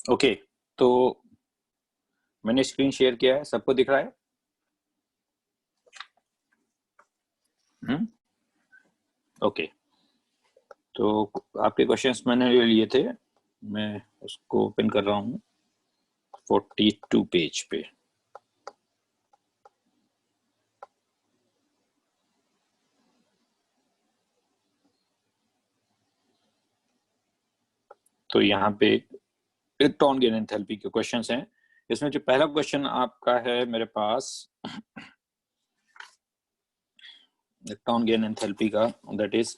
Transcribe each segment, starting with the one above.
Okay, तो मैंने screen share किया है, सबको दिख रहा है? ओके, तो आपके क्वेश्चंस मैंने लिए थे, मैं उसको ओपन कर रहा हूँ 42 पेज पे। तो यहाँ पे इलेक्ट्रॉन गेन एंथैल्पी के क्वेश्चंस हैं। इसमें जो पहला क्वेश्चन आपका है मेरे पास इलेक्ट्रॉन गेन एंथैल्पी का, दैट इज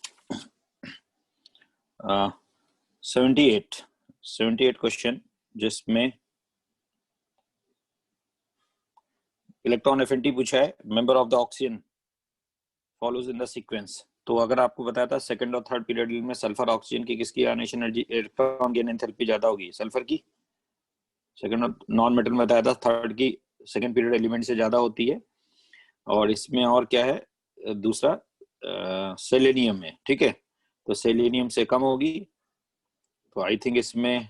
78 क्वेश्चन, जिसमें इलेक्ट्रॉन एफिनिटी पूछा है, member of the oxygen follows in the sequence. तो अगर आपको बताया था सेकंड और थर्ड पीरियड में सल्फर ऑक्सीजन की किसकी ionisation energy, electron gain enthalpy ज्यादा होगी? सल्फर की। सेकंड और नॉन मेटल में बताया था थर्ड की सेकंड पीरियड एलिमेंट से ज्यादा होती है। और इसमें और क्या है, दूसरा सेलेनियम में, ठीक है, तो सेलेनियम से कम होगी। तो आई थिंक इसमें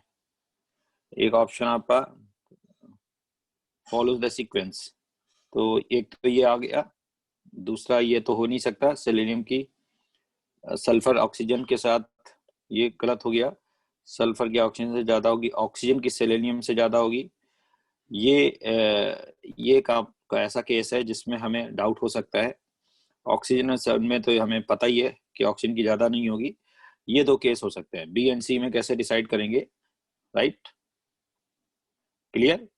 एक ऑप्शन आपका फॉलोज द सीक्वेंस, तो एक तो ये आ गया, दूसरा ये तो हो नहीं सकता, सेलेनियम की सल्फर ऑक्सीजन के साथ, ये गलत हो गया। सल्फर की ऑक्सीजन से ज्यादा होगी, ऑक्सीजन की सेलेनियम से ज्यादा होगी। ये का ऐसा केस है जिसमें हमें डाउट हो सकता है। ऑक्सीजन और सन में तो हमें पता ही है कि ऑक्सीजन की ज्यादा नहीं होगी। ये दो केस हो सकते हैं। बी एंड सी में कैसे डिसाइड करेंगे? Right, clear?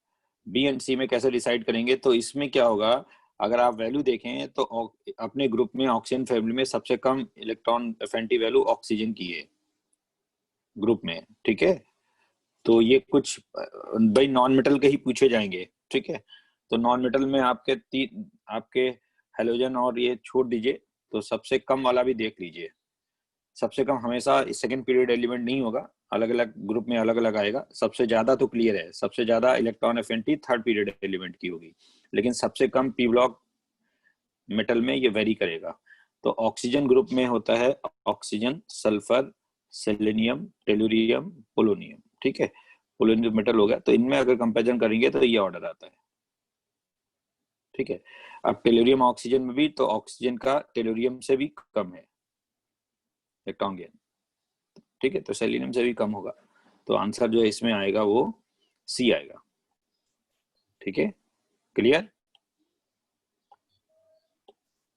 बी एंड सी में कैसे डिसाइड करेंगे? तो इसमें क्या होगा, अगर आप वैल्यू देखें तो अपने ग्रुप में ऑक्सीजन फैमिली में सबसे कम इलेक्ट्रॉन एफिनिटी वैल्यू ऑक्सीजन की है ग्रुप में, ठीक है। तो ये कुछ भाई नॉन मेटल के ही पूछे जाएंगे, ठीक है। तो नॉन मेटल में आपके हेलोजन और ये छोड़ दीजिए, तो सबसे कम वाला भी देख लीजिए। सबसे कम हमेशा सेकंड पीरियड एलिमेंट नहीं होगा, अलग अलग ग्रुप में अलग अलग आएगा। सबसे ज्यादा तो क्लियर है, सबसे ज्यादा electron affinity third period element की होगी, लेकिन सबसे कम पी ब्लॉक मेटल में ये वेरी करेगा। तो ऑक्सीजन ग्रुप में होता है oxygen, sulphur, selenium, tellurium, polonium, ठीक है। पोलोनियम मेटल हो गया, तो इनमें अगर कंपेरिजन करेंगे तो ये ऑर्डर आता है, ठीक है। अब टेलुरियम ऑक्सीजन में भी, तो ऑक्सीजन का टेलुरियम से भी कम है इलेक्ट्रॉन गेन, ठीक है, तो सेलेनियम से भी कम होगा। तो आंसर जो है इसमें आएगा वो सी आएगा, ठीक है, क्लियर?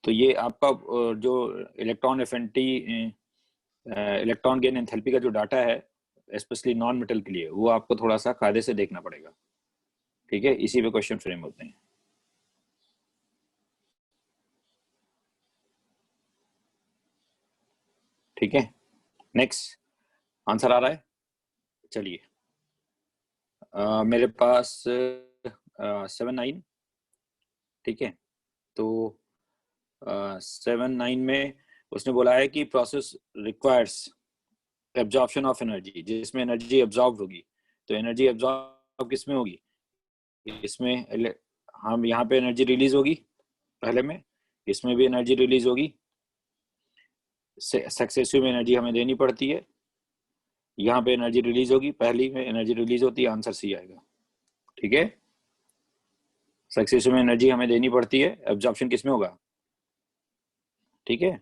तो ये आपका जो electron affinity, electron gain enthalpy का जो डाटा है, स्पेशली नॉन मेटल के लिए, वो आपको थोड़ा सा कायदे से देखना पड़ेगा, ठीक है। इसी पे क्वेश्चन फ्रेम होते हैं, ठीक है। नेक्स्ट, आंसर आ रहा है? चलिए, मेरे पास 7-9, ठीक है। तो 7-9 में उसने बोला है कि process requires absorption of energy, जिसमें एनर्जी एब्जॉर्ब होगी। तो एनर्जी एब्जॉर्ब किसमें होगी? इसमें हम यहाँ पे एनर्जी रिलीज होगी पहले में, इसमें भी एनर्जी रिलीज होगी, सक्सेसिव में एनर्जी हमें देनी पड़ती है। यहाँ पे एनर्जी रिलीज होगी, पहली में एनर्जी रिलीज होती है, आंसर सी आएगा, ठीक है। सक्सेसिव में एनर्जी हमें देनी पड़ती है, एब्जॉर्प्शन किसमें होगा, ठीक है।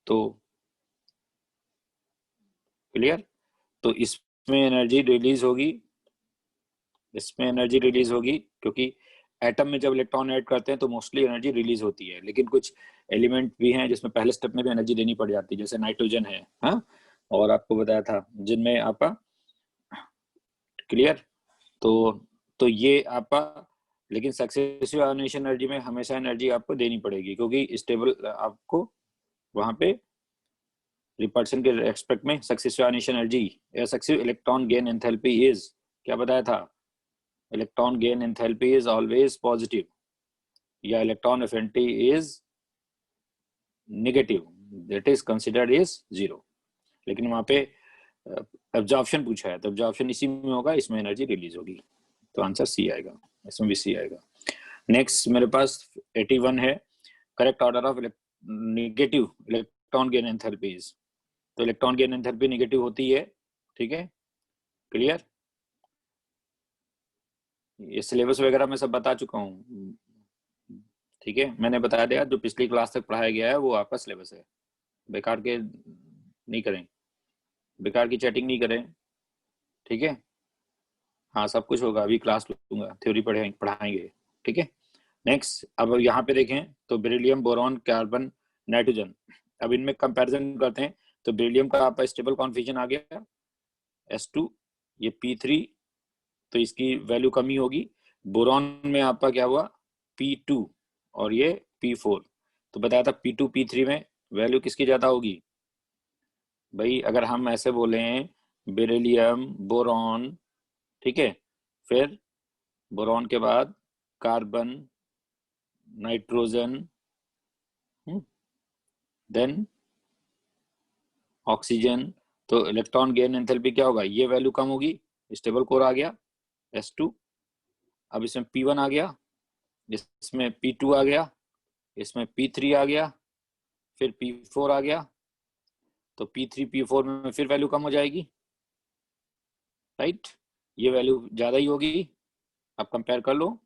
तो क्लियर? तो इसमें एनर्जी रिलीज होगी, इसमें एनर्जी रिलीज होगी, क्योंकि एटम में जब इलेक्ट्रॉन ऐड करते हैं तो मोस्टली एनर्जी रिलीज होती है। लेकिन कुछ एलिमेंट भी हैं जिसमें पहले स्टेप में भी एनर्जी देनी पड़ जाती है, जैसे नाइट्रोजन है, हाँ, और आपको बताया था जिनमें आपका, क्लियर? तो ये आपका, लेकिन सक्सेसिव आयोनाइजेशन एनर्जी में हमेशा एनर्जी आपको देनी पड़ेगी, क्योंकि स्टेबल आपको वहां पे रिपल्शन के रेस्पेक्ट में सक्सेसिव आयोनाइजेशन एनर्जी या successive electron gain enthalpy is, क्या बताया था, electron gain enthalpy is always positive, या electron affinity is negative, that is considered is zero. लेकिन वहां पे एब्जॉर्प्शन पूछा है, तो एब्जॉर्प्शन इसी में होगा, इसमें एनर्जी रिलीज होगी, तो आंसर सी आएगा, इसमें भी सी आएगा। नेक्स्ट मेरे पास 81 है, correct order of negative electron gain enthalpies. तो इलेक्ट्रॉन गेन एंथैल्पी नेगेटिव होती है, ठीक है, क्लियर? ये सिलेबस वगैरह मैं सब बता चुका हूँ, ठीक है। मैंने बता दिया जो पिछली क्लास तक पढ़ाया गया है वो आपका सिलेबस है। बेकार के नहीं करें, बेकार की चैटिंग नहीं करें, ठीक है। हाँ सब कुछ होगा, अभी क्लास लूंगा, थ्योरी पढ़ाएंगे, ठीक है। नेक्स्ट, अब यहाँ पे देखें तो बेरिलियम, बोरॉन, कार्बन, नाइट्रोजन, अब इनमें कंपैरिजन करते हैं। तो बेरिलियम का आपका स्टेबल कॉन्फिगरेशन आ गया S2, ये P3, तो इसकी वैल्यू कमी होगी। बोरॉन में आपका क्या हुआ P2 और ये P4, तो बताया था P2 P3 में वैल्यू किसकी ज्यादा होगी भाई। अगर हम ऐसे बोले बेरिलियम, बोरॉन, ठीक है, फिर बोरॉन के बाद कार्बन, नाइट्रोजन, देन ऑक्सीजन, तो इलेक्ट्रॉन गेन एंथैल्पी क्या होगा, ये वैल्यू कम होगी, स्टेबल कोर आ गया S2। अब इसमें P1 आ गया, इसमें P2 आ गया, इसमें P3 आ गया, फिर P4 आ गया, तो P3 P4 में फिर वैल्यू कम हो जाएगी, राइट। ये वैल्यू ज्यादा ही होगी, आप कंपेयर कर लो।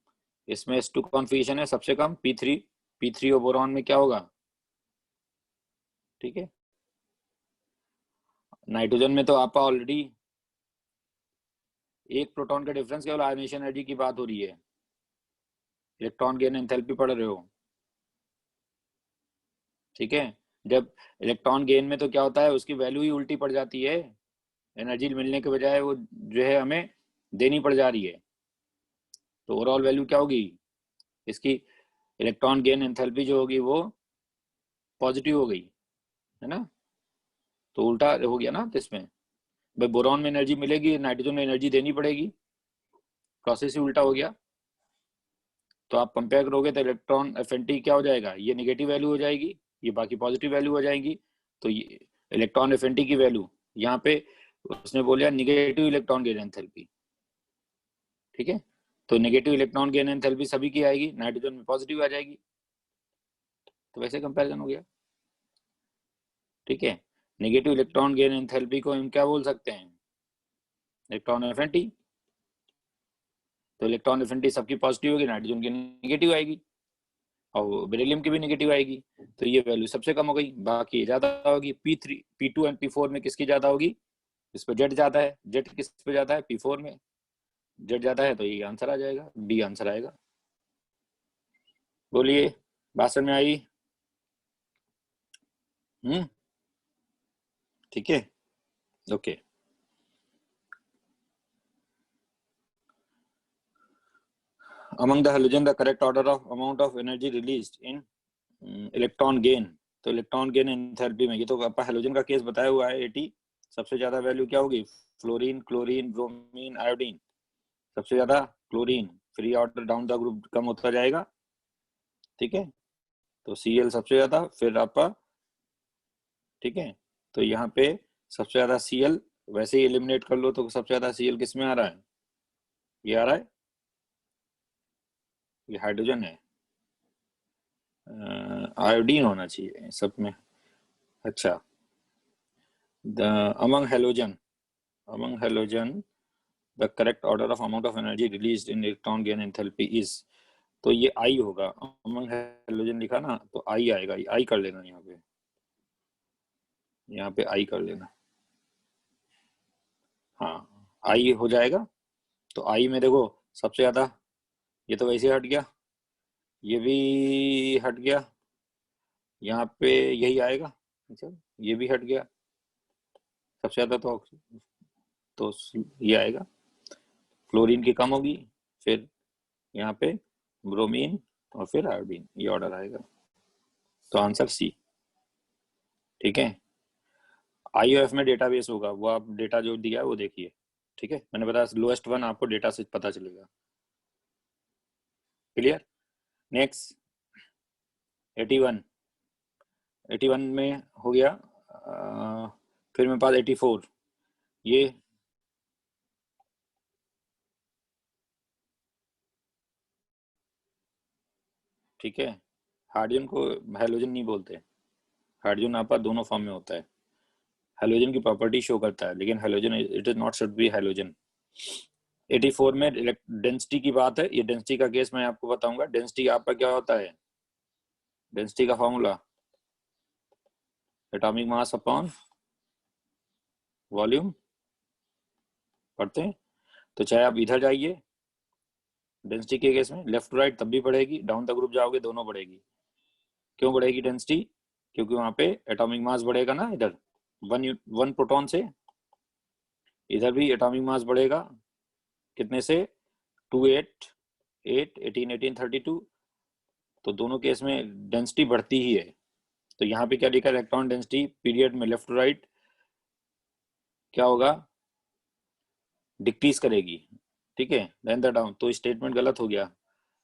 इसमें S2 कॉन्फिगरेशन है सबसे कम, P3 और बोरॉन में क्या होगा, ठीक है। नाइट्रोजन में तो आपका ऑलरेडी एक प्रोटॉन का डिफरेंस, केवल आयनेशन एनर्जी की बात हो रही है, इलेक्ट्रॉन गेन एंथैल्पी पढ़ रहे हो, ठीक है। जब इलेक्ट्रॉन गेन में तो क्या होता है, उसकी वैल्यू ही उल्टी पड़ जाती है, एनर्जी मिलने के बजाय वो जो है हमें देनी पड़ जा रही है, तो ओवरऑल वैल्यू क्या होगी इसकी, इलेक्ट्रॉन गेन एंथैल्पी जो होगी वो पॉजिटिव हो गई, है ना। तो उल्टा हो गया ना, तो इसमें भाई बोरॉन में एनर्जी मिलेगी, नाइट्रोजन में एनर्जी देनी पड़ेगी, प्रोसेस ही उल्टा हो गया। तो आप कंपेयर करोगे तो इलेक्ट्रॉन एफिनिटी क्या हो जाएगा, ये नेगेटिव वैल्यू हो जाएगी, ये बाकी पॉजिटिव वैल्यू हो जाएंगी। तो ये इलेक्ट्रॉन एफिनिटी की वैल्यू यहाँ पे उसने बोला निगेटिव इलेक्ट्रॉन गेन एंथैल्पी, ठीक है। तो नेगेटिव इलेक्ट्रॉन गेन एंथैल्पी सभी की आएगी, नाइट्रोजन में पॉजिटिव आ जाएगी, तो वैसे कंपैरिजन हो गया, ठीक है। नेगेटिव इलेक्ट्रॉन गेन एंथैल्पी को हम क्या बोल सकते हैं, इलेक्ट्रॉन एफिनिटी। तो इलेक्ट्रॉन एफिनिटी सबकी पॉजिटिव होगी, नाइट्रोजन की नेगेटिव आएगी, और बेरिलियम की भी नेगेटिव आएगी, तो ये वैल्यू सबसे कम हो गई, बाकी ज्यादा होगी। P3 P2 एंड P4 में किसकी ज्यादा होगी, इस पर जेड ज्यादा है, जेड किस पे ज्यादा है P4 में, जेड ज्यादा है, तो ये आंसर आ जाएगा, डी आंसर आएगा। बोलिए, बात समझ में आई, ठीक है, okay. among the halogen the correct order of amount of energy released in electron gain, तो इलेक्ट्रॉन गेन एंथैल्पी में ये तो आपका हेलोजन का केस बताया हुआ है 80, सबसे ज्यादा वैल्यू क्या होगी, फ्लोरीन, क्लोरीन, ब्रोमीन, आयोडीन, सबसे ज्यादा chlorine, free order down the group कम होता जाएगा, ठीक है। तो Cl सबसे ज्यादा, फिर आपका, ठीक है। तो यहाँ पे सबसे ज्यादा Cl, वैसे ही एलिमिनेट कर लो तो सबसे ज्यादा Cl किस में आ रहा है, ये आ रहा है, ये हाइड्रोजन है, आयोडीन होना चाहिए सब में। अच्छा, the among halogen the correct order of amount of energy released in electron gain enthalpy is, तो ये I होगा, among halogen लिखा ना तो I आएगा, I कर लेना, यहाँ पे I कर लेना, हाँ I हो जाएगा। तो I में देखो सबसे ज्यादा, ये तो वैसे हट गया, ये भी हट गया, यहाँ पे यही आएगा, अच्छा ये भी हट गया, सबसे ज्यादा तो ये आएगा, क्लोरीन की कम होगी, फिर यहाँ पे ब्रोमीन, और फिर आयोडीन, ये ऑर्डर आएगा, तो आंसर सी, ठीक है। आईओएफ में डेटाबेस होगा, वो आप डेटा जो दिया है वो देखिए, ठीक है। मैंने बताया लोएस्ट वन आपको डेटा से पता चलेगा, क्लियर। नेक्स्ट 81, 81 में हो गया, फिर मेरे पास 84, ये ठीक है। हाइड्रोजन को हेलोजन नहीं बोलते, हाइड्रोजन आपका दोनों फॉर्म में होता है, हेलोजन की प्रॉपर्टी शो करता है, लेकिन halogen it is not should be halogen, 84 में डेंसिटी की बात है, ये डेंसिटी का केस मैं आपको बताऊंगा। डेंसिटी आपका क्या होता है, डेंसिटी का formula atomic mass upon volume पढ़ते हैं। तो चाहे आप इधर जाइए डेंसिटी के केस में लेफ्ट टू राइट तब भी बढ़ेगी, डाउन द ग्रुप जाओगे दोनों बढ़ेगी। क्यों बढ़ेगी डेंसिटी, क्योंकि वहां पे एटॉमिक मास बढ़ेगा ना, इधर वन प्रोटॉन से, इधर भी एटॉमिक मास बढ़ेगा कितने से, 2 8 8 18 18 32। तो दोनों केस में डेंसिटी बढ़ती ही है। तो यहाँ पे क्या लिखा है, इलेक्ट्रॉन डेंसिटी पीरियड में लेफ्ट टू राइट क्या होगा, डिक्रीज करेगी, ठीक है, देन द डाउन। तो स्टेटमेंट गलत हो गया।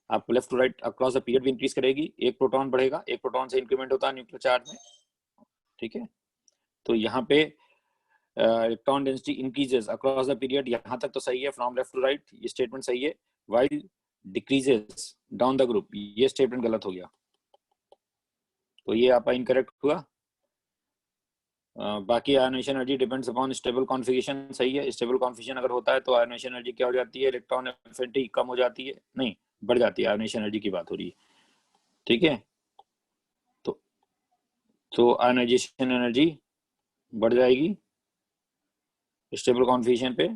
आप left to right across the period भी इंक्रीज करेगी, एक प्रोटॉन बढ़ेगा, एक प्रोटॉन से इंक्रीमेंट होता है न्यूक्लियर चार्ज में, ठीक है। तो यहाँ पे electron density increases across the period, यहाँ तक तो सही है, फ्रॉम लेफ्ट टू राइट ये स्टेटमेंट सही है, while decreases down the group ये स्टेटमेंट गलत हो गया। तो ये आपका इनकरेक्ट हुआ। बाकी ionization energy depends upon stable configuration, सही है। स्टेबल कॉन्फिगरेशन अगर होता है तो आयोनाइजेशन एनर्जी क्या हो जाती है, इलेक्ट्रॉन एफिनिटी कम हो जाती है, नहीं बढ़ जाती है, आयोनाइजेशन एनर्जी की बात हो रही है, ठीक है। तो आयोनाइजेशन एनर्जी बढ़ जाएगी स्टेबल कॉन्फिगरेशन पे,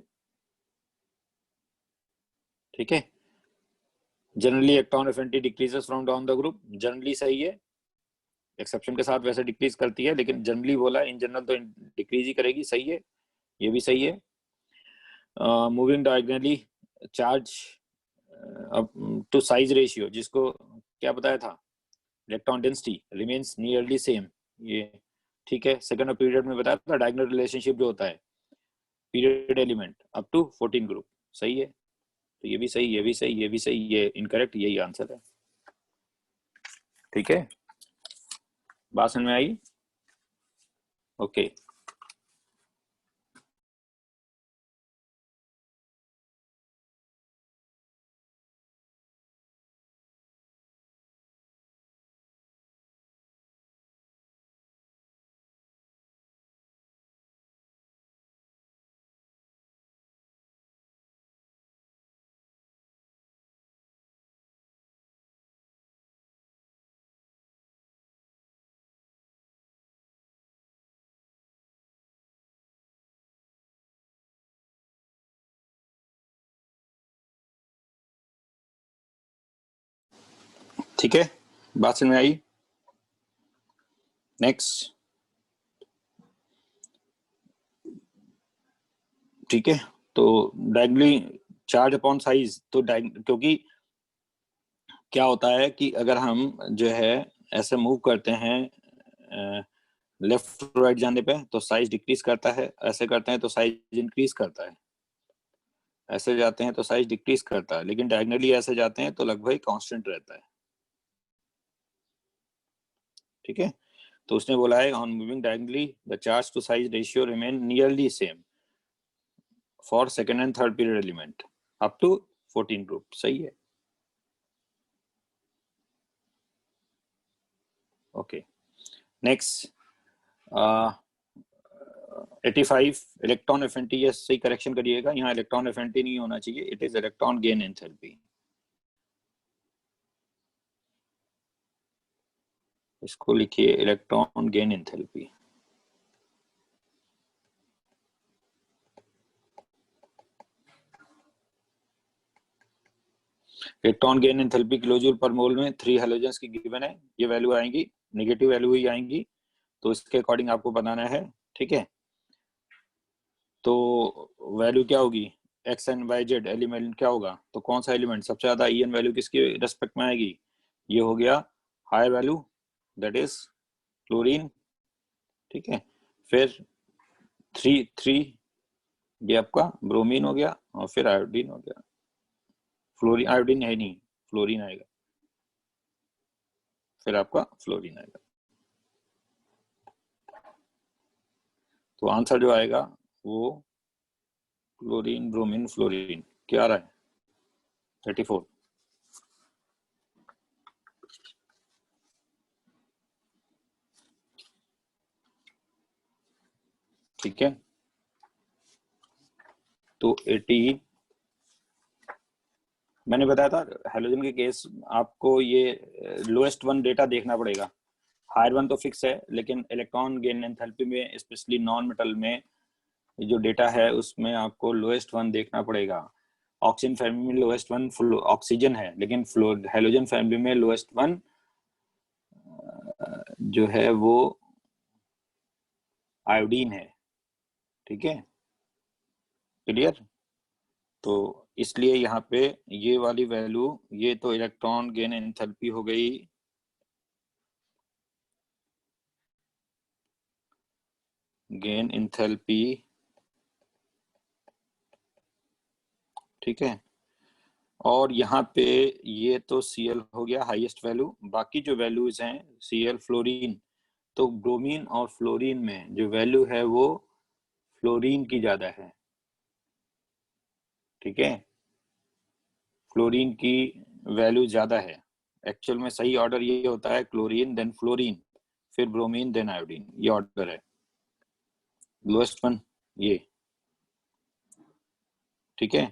ठीक है। Generally electron affinity decreases from down the group, generally सही है, एक्सेप्शन के साथ वैसे डिक्रीज करती है, लेकिन जनरली बोला, इन जनरल तो डिक्रीज ही करेगी, सही है, ये भी सही है। Moving diagonally charge to size ratio, जिसको क्या बताया था, electron density remains nearly same, ये ठीक है। सेकंड और पीरियड में बताया था डायगोनल रिलेशनशिप जो होता है period element up to 14 group, सही है। तो ये भी सही, ये भी सही, ये भी सही, ये इनकरेक्ट, यही आंसर है, ठीक है। बात समझ में आई, ओके। ठीक है, बात समझ में आई। नेक्स्ट, ठीक है। तो डायगनली चार्ज अपॉन साइज, तो क्योंकि क्या होता है कि अगर हम जो है ऐसे मूव करते हैं लेफ्ट टू राइट जाने पे तो साइज डिक्रीज करता है, ऐसे करते हैं तो साइज इंक्रीज करता है, ऐसे जाते हैं तो साइज डिक्रीज करता है, लेकिन डायगनली ऐसे जाते हैं तो लगभग कांस्टेंट रहता है, ठीक है। तो उसने बोला है on moving diagonally the charge to size ratio remain nearly same for second and third period element up to 14 group, सही है, ओके। नेक्स्ट 85 इलेक्ट्रॉन एफिनिटी, ये सही करेक्शन करिएगा, यहाँ इलेक्ट्रॉन एफिनिटी नहीं होना चाहिए, it is electron gain enthalpy, इसको लिखिए electron gain enthalpy. Electron gain enthalpy kilojoule पर मोल में 3 हैलोजेंस की गिवन है, ये वैल्यू आएंगी, नेगेटिव वैल्यू ही आएंगी, तो इसके अकॉर्डिंग आपको बनाना है, ठीक है। तो वैल्यू क्या होगी, X N Y Z element क्या होगा, तो कौन सा एलिमेंट सबसे ज्यादा ई एन वैल्यू किसके रेस्पेक्ट में आएगी, ये हो गया higher value, that is chlorine, ठीक है। फिर 3 ये आपका ब्रोमीन हो गया, और फिर आयोडीन हो गया, फ्लोरीन, आयोडीन है नहीं, फ्लोरीन आएगा, फिर आपका फ्लोरीन आएगा। तो आंसर जो आएगा वो क्लोरीन ब्रोमीन फ्लोरीन क्या आ रहा है, 34, ठीक है। तो 84 मैंने बताया था हेलोजन के केस आपको ये लोएस्ट वन डेटा देखना पड़ेगा, हायर वन तो फिक्स है, लेकिन इलेक्ट्रॉन गेन एंथैल्पी में स्पेशली नॉन मेटल में जो डेटा है उसमें आपको लोएस्ट वन देखना पड़ेगा। ऑक्सीजन फैमिली में लोएस्ट वन ऑक्सीजन है, लेकिन हेलोजन फैमिली में लोएस्ट वन जो है वो आयोडीन है। ठीक है, क्लियर? तो इसलिए यहाँ पे ये वाली वैल्यू, ये तो इलेक्ट्रॉन गेन एंथैल्पी हो गई, गेन एंथैल्पी, ठीक है। और यहाँ पे ये तो Cl हो गया हाईएस्ट वैल्यू, बाकी जो वैल्यूज हैं Cl फ्लोरीन, तो ब्रोमीन और फ्लोरीन में जो वैल्यू है वो फ्लोरीन की ज्यादा है। ठीक है, फ्लोरीन की वैल्यू ज्यादा है। एक्चुअल में सही ऑर्डर ये होता है क्लोरीन देन फ्लोरीन फिर ब्रोमीन देन आयोडीन, ये ऑर्डर है। लोएस्ट वन ये, ठीक है।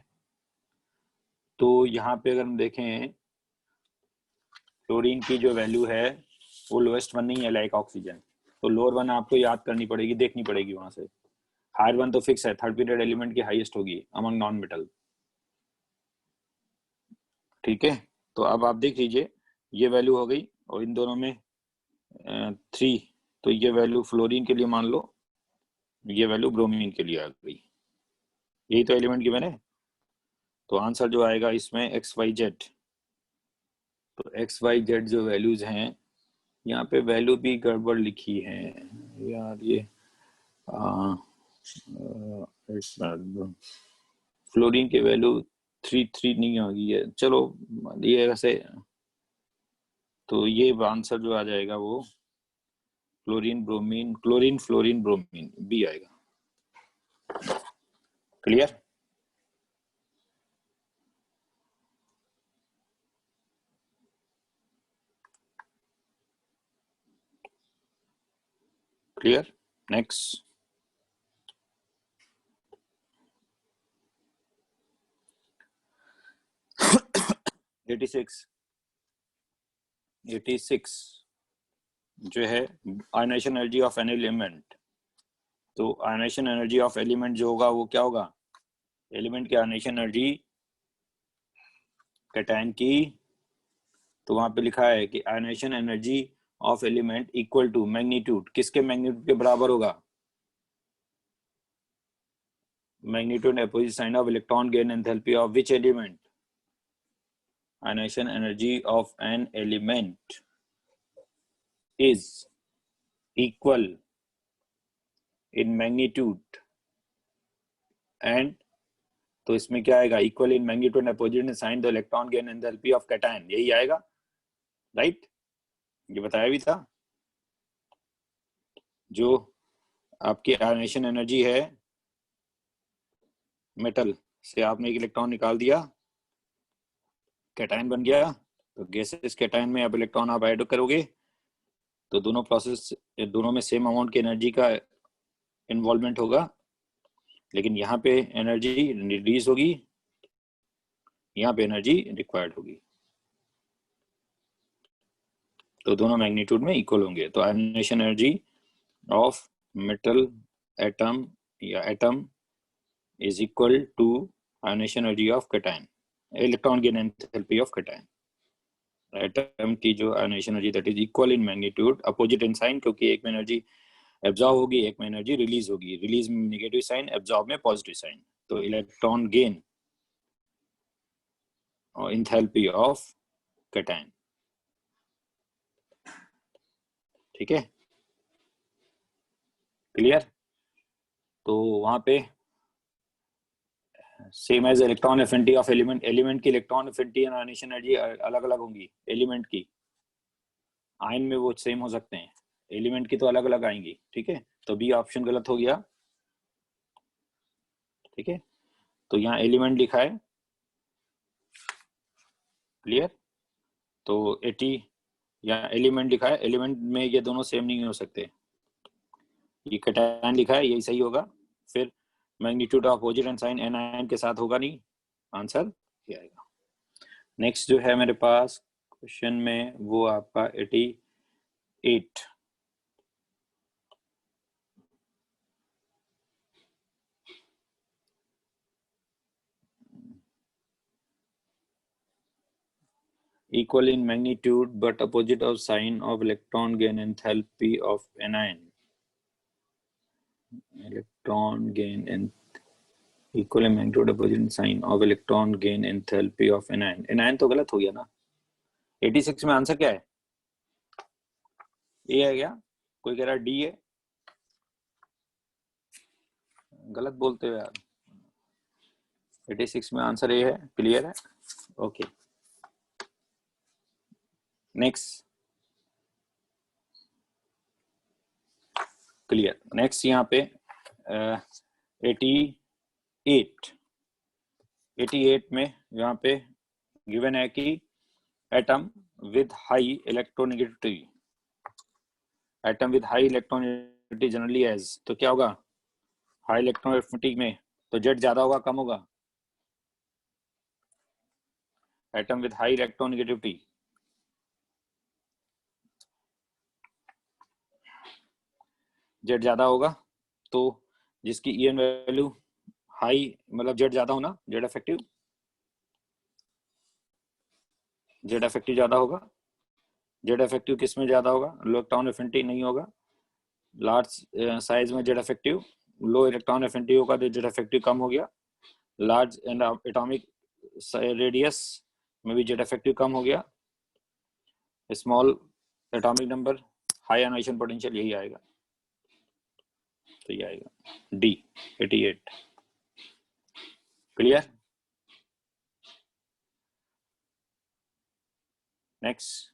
तो यहाँ पे अगर हम देखें फ्लोरीन की जो वैल्यू है वो लोएस्ट वन नहीं है लाइक ऑक्सीजन, तो लोअर वन आपको याद करनी पड़ेगी, देखनी पड़ेगी वहां से। हायर वन तो फिक्स है, थर्ड पीरियड एलिमेंट की हाईएस्ट होगी अमंग नॉन मेटल। ठीक है, तो अब आप देख लीजिए ये वैल्यू हो गई और इन दोनों में 3, तो ये वैल्यू फ्लोरीन के लिए मान लो, ये वैल्यू ब्रोमीन के लिए आ गई। यही तो एलिमेंट गिवन है, तो आंसर जो आएगा इसमें XYZ। तो XYZ जो वैल्यूज हैं, यहाँ पे वैल्यू भी गड़बड़ लिखी है यार, ये फ्लोरीन की वैल्यू 3 नहीं होगी है, चलो ये वैसे, तो ये आंसर जो आ जाएगा वो chlorine bromine, chlorine fluorine bromine बी आएगा। क्लियर? क्लियर? नेक्स्ट 86 जो है ionization energy of an element. तो आयनाइजेशन एनर्जी ऑफ एलिमेंट जो होगा वो क्या होगा, एलिमेंट की आयनाइजेशन एनर्जी कैटायन की, तो वहां पे लिखा है कि ionization energy of element equal to magnitude, किसके मैग्नीट्यूड के बराबर होगा, magnitude opposite sign of electron gain enthalpy of which element, ionization energy of an element is equal in magnitude and, तो इसमें क्या आएगा, equal in magnitude and opposite sign the electron gain enthalpy of cation, यही आएगा, right? ये बताया भी था। जो आपकी आयनाइजेशन एनर्जी है मेटल से, आपने एक इलेक्ट्रॉन निकाल दिया, कैटायन बन गया, तो गैसेस कैटायन में अब इलेक्ट्रॉन आप ऐड करोगे तो दोनों प्रोसेस, दोनों में सेम अमाउंट की एनर्जी का इन्वॉल्वमेंट होगा, लेकिन यहाँ पे एनर्जी रिलीज होगी, यहाँ पे एनर्जी रिक्वायर्ड होगी, तो दोनों मैग्नीट्यूड में इक्वल होंगे। तो ionization energy of metal atom या atom is equal to ionization energy of cation, electron gain enthalpy of cation. Atom की जो ionization energy that is equal in magnitude, opposite in sign, क्योंकि एक में energy absorb होगी, एक में energy release होगी, रिलीज में नेगेटिव साइन, एब्जॉर्ब में पॉजिटिव साइन, तो इलेक्ट्रॉन गेन और एंथैल्पी ऑफ कैटायन। ठीक है, क्लियर? तो वहां पे same as electron affinity of element, element की इलेक्ट्रॉन एफिनिटी और आयनाइजेशन एनर्जी अलग अलग होंगी एलिमेंट की, आयन में वो सेम हो सकते हैं, एलिमेंट की तो अलग अलग आएंगी। ठीक है, तो बी ऑप्शन गलत हो गया। ठीक है, तो यहाँ एलिमेंट लिखा है, क्लियर? तो 80 यहाँ एलिमेंट लिखा है, एलिमेंट में ये दोनों सेम नहीं हो सकते, ये कैटायन लिखा है यही सही होगा, फिर magnitude of opposite and sign anion के साथ होगा नहीं, आंसर ये आएगा। नेक्स्ट जो है मेरे पास क्वेश्चन में वो आपका 88। Equal in magnitude but opposite of sign of electron gain enthalpy of anion. Electron gain and equal in magnitude opposite sign of electron gain enthalpy of anion. anion तो गलत हो गया ना। 86 में आंसर क्या है? ए है क्या? कोई कह रहा डी है? गलत बोलते हो यार। 86 में आंसर ए है। क्लियर है? Okay next. क्लियर। नेक्स्ट यहाँ पे 88 में यहाँ पे गिवन है कि atom with high electronegativity, atom with high electronegativity generally as, तो क्या होगा हाई इलेक्ट्रोनेगेटिविटी में? तो जेड ज्यादा होगा कम होगा? Atom with high electronegativity Z ज्यादा होगा, तो जिसकी ईएन वैल्यू हाई मतलब जेड ज्यादा होना, जेड इफेक्टिव, जेड इफेक्टिव ज्यादा होगा। जेड इफेक्टिव किस में ज्यादा होगा? इलेक्ट्रॉन एफिनिटी नहीं होगा। लार्ज साइज में Z effective, low electron affinity होगा तो जेड इफेक्टिव कम हो गया। लार्ज एंड एटॉमिक रेडियस में भी जेड इफेक्टिव कम हो गया। Small atomic number, high ionization potential, यही आएगा। तो ये आएगा डी 88। क्लियर? नेक्स्ट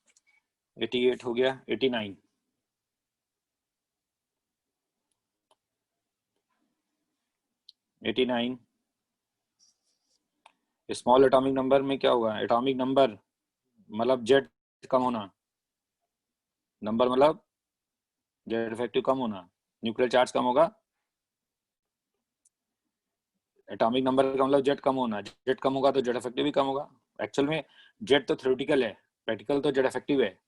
88 हो गया। 89 स्मॉल एटॉमिक नंबर में क्या होगा? एटॉमिक नंबर मतलब जेड कम होना, नंबर मतलब जेड इफेक्टिव कम होना, न्यूक्लियर चार्ज कम होगा। एटॉमिक नंबर का मतलब जेड कम होना, जेड कम होगा तो जेड इफेक्टिव भी कम होगा। एक्चुअल में जेड तो थ्योरेटिकल है, प्रैक्टिकल तो जेड इफेक्टिव है।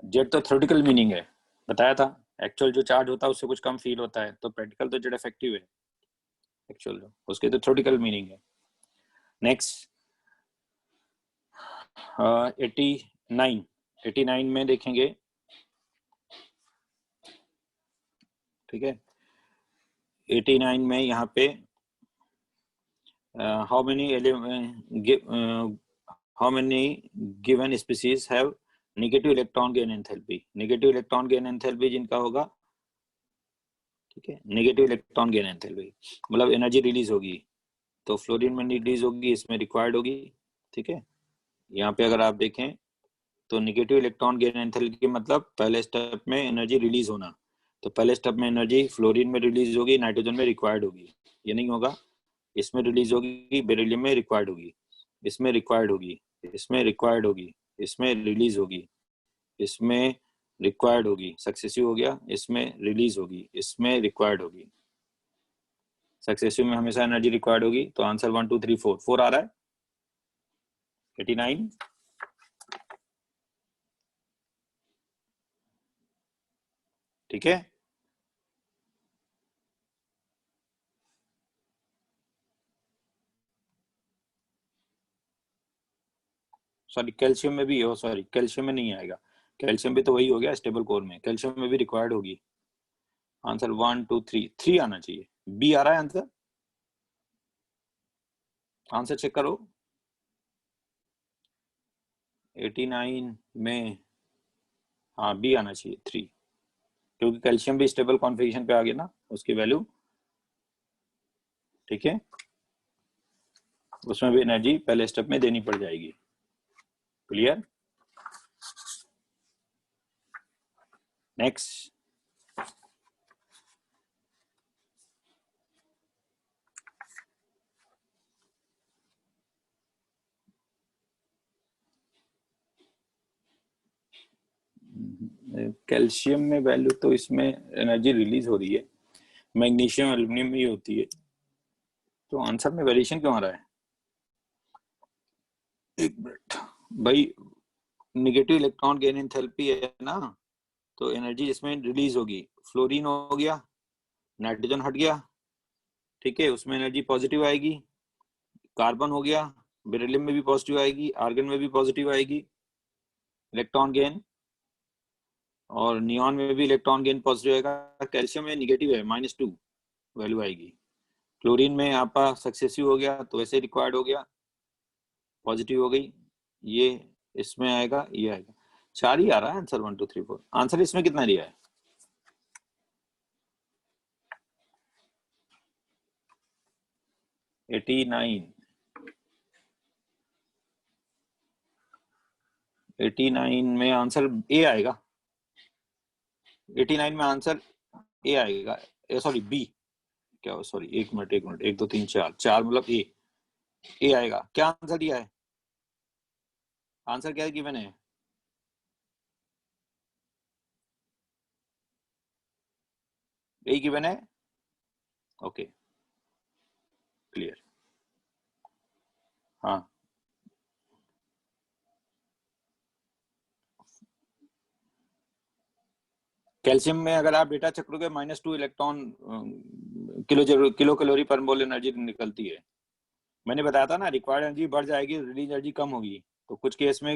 जेड तो थ्योरेटिकल मीनिंग है, बताया था। एक्चुअल जो चार्ज होता है उससे कुछ कम फील होता है, तो प्रैक्टिकल तो जेड इफेक्टिव है एक्चुअल, उसके तो थ्योरेटिकल मीनिंग है। नेक्स्ट 89 में देखेंगे, ठीक है। 89 में यहाँ पे how many given species have negative electron gain enthalpy. Negative electron gain enthalpy जिनका होगा, ठीक है, नेगेटिव इलेक्ट्रॉन गेन एंथैल्पी मतलब एनर्जी रिलीज होगी, तो फ्लोरीन में रिलीज होगी, इसमें रिक्वायर्ड होगी, ठीक है। यहाँ पे अगर आप देखें तो नेगेटिव इलेक्ट्रॉन गेन एंथैल्पी मतलब पहले स्टेप में एनर्जी रिलीज होना, तो पहले स्टेप में एनर्जी फ्लोरीन में रिलीज होगी, नाइट्रोजन में रिक्वायर्ड होगी। ये नहीं होगा, इसमें रिलीज होगी, बेरिलियम में रिक्वायर्ड होगी, इसमें रिक्वायर्ड होगी, इसमें रिक्वायर्ड होगी, इसमें रिलीज होगी, इसमें रिक्वायर्ड होगी, सक्सेसिव हो गया, इसमें रिलीज होगी, इसमें रिक्वायर्ड होगी। सक्सेसिव में हमेशा एनर्जी रिक्वायर्ड होगी, तो आंसर 1 2 3 4 4 आ रहा है 89। ठीक है, सॉरी कैल्शियम में भी हो, सॉरी कैल्शियम में नहीं आएगा, कैल्शियम भी तो वही हो गया स्टेबल कोर में, कैल्शियम में भी रिक्वायर्ड होगी। आंसर 1 2 3 3 आना चाहिए, बी आ रहा है आंसर। आंसर चेक करो 89 में, हाँ बी आना चाहिए 3, क्योंकि कैल्शियम भी स्टेबल कॉन्फ़िगरेशन पे आ गया ना उसकी वैल्यू, ठीक है, उसमें भी एनर्जी पहले स्टेप में देनी पड़ जाएगी। क्लियर? नेक्स्ट कैल्शियम में वैल्यू तो इसमें एनर्जी रिलीज हो रही है, मैग्नीशियम एल्यूमिनियम में ही होती है, तो आंसर में वेरिएशन क्यों आ रहा है? एक मिनट भाई, निगेटिव इलेक्ट्रॉन गेन एंथैल्पी है ना, तो एनर्जी इसमें रिलीज होगी। फ्लोरीन हो गया, नाइट्रोजन हट गया, ठीक है, उसमें एनर्जी पॉजिटिव आएगी। कार्बन हो गया, बेरिलियम में भी पॉजिटिव आएगी, आर्गन में भी पॉजिटिव आएगी इलेक्ट्रॉन गेन, और नियॉन में भी इलेक्ट्रॉन गेन पॉजिटिव आएगा। कैल्शियम में निगेटिव है, -2 वैल्यू आएगी। क्लोरीन में आपका सक्सेसिव हो गया तो वैसे रिक्वायर्ड हो गया, पॉजिटिव हो गई, ये इसमें आएगा, ये आएगा। 4 ही आ रहा है आंसर, 1 2 3 4। आंसर इसमें कितना दिया है? 89। 89 में आंसर ए आएगा। 89 में आंसर ए आएगा, सॉरी बी, क्या, सॉरी, एक मिनट एक मिनट, 1 2 3 4, 4 मतलब ए, ए आएगा। क्या आंसर दिया है? आंसर क्या है गिवन है? ए गिवन है, ओके क्लियर। हाँ, कैल्शियम में अगर आप डेटा चेक करोगे -2 इलेक्ट्रॉन किलो कैलोरी पर मोल एनर्जी निकलती है। मैंने बताया था ना, रिक्वायर्ड एनर्जी बढ़ जाएगी, रिलीज एनर्जी कम होगी। तो कुछ केस में